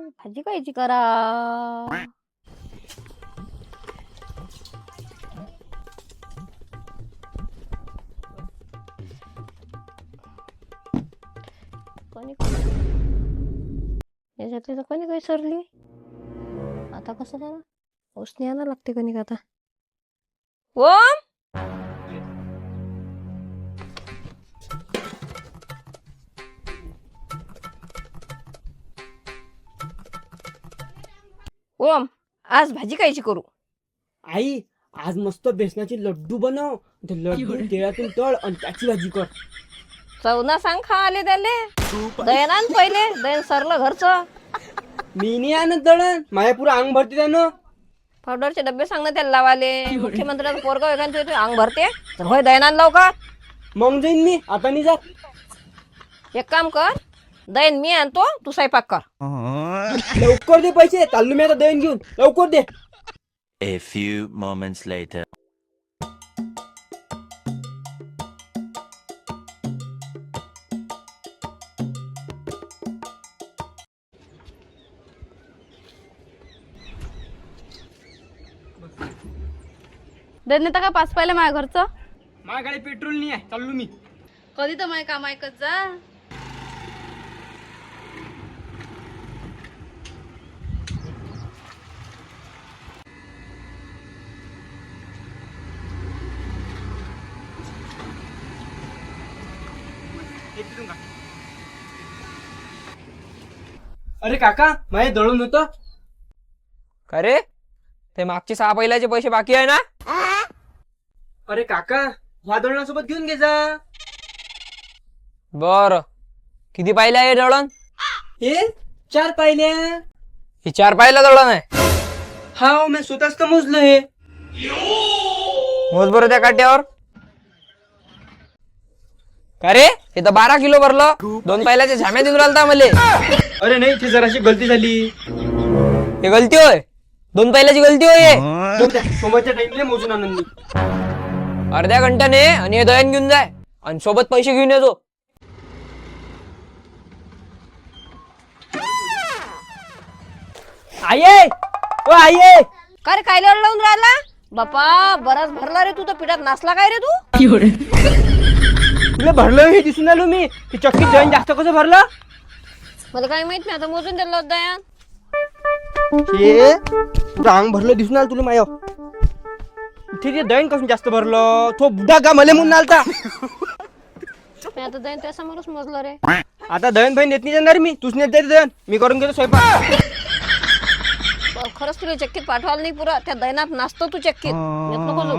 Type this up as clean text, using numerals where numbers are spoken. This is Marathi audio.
भाजी कायची करा. याच्यातली तर कोणी काही सरली. आता कसं करा. औषधी आणावं लागते कणिक आता. ओम ओम आज भाजी कायची करू. आई आज मस्त बेसनाचे लड्डू बनव. ते लड्डू तेलातून तळ आणि त्याची भाजी कर. चवना सांग खा आले त्याले. दयन आण पहिले. दयन सरलं घरचं. मी नाही आणत दळण. माझ्या पुरं अंग भरते त्यानं. पावडरचे डब्बे सांग ना त्याला लावाले. मुख्यमंत्र्याचं पोरगाव एखाद येतो अंग भरते तर होय दयन आण लवकर. मग जाईन मी. आता नाही जात. एक काम कर. दयन मी आणतो तू स्वयंपाक कर. लवकर दे पैसे. चाललो मी आता दळण घेऊन. लवकर दे. A few moments later. देता का पाच पाहिलं माझ्या घरचं. माझ्याकडे पेट्रोल नाही आहे. चाललो मी. कधी तर माझे काम ऐकत जा. अरे काका माझे दळून होतं. का रे ते मागचे 6 पहिल्याचे पैसे बाकी आहे ना. अरे काका ह्या दळणासोबत घेऊन घे जा. बर किती पाहिलं आहे दळण. हे 4 पाहिल्या. हे 4 पाहिलं दळण आहे. हा मी स्वतःच तर मोजलं हे. मोज बरं त्या काट्यावर. का रे हे तर 12 किलो भरलं. 2 पाहिल्याच्या झाम्या देऊन राहिलता मले. अरे नाही ती जराशी गलती झाली. हे गलती होय. 2 पाहिल्याची गलती होय. सोबतच्या टाइमले मोजून आणून मी. अर्ध्या घंट्याने आणि हे दळण घेऊन जाय आणि सोबत पैसे घेऊन येतो. आई ओ आई. का रे काय लावून राहिला. बापा बराच भरला रे तू तर पिठात नाचला काय रे तू. तुला भरलं हे दिसून आलो मी. ती चक्कीत दळण जास्त कसं भरलं. मला काही माहित नाही. आता मोजून दिलं होतं दयान. हे तुझं अंग भरलं दिसून आलं तुला माय. इथे ते दळण कसं जास्त भरलं. तो बुडा का मले म्हणून आलता. मी आता दयन त्या समोरच मोजलं रे. आता दळण बहीण येत नाही जाणार मी. तूच नेत जाईल दळण. मी करून घेतो स्वयंपाक. खरंच तुला चक्कीत पाठवायला नाही पुरा. त्या दयनात नाचतो तू चक्कीत. येत नको जाऊ.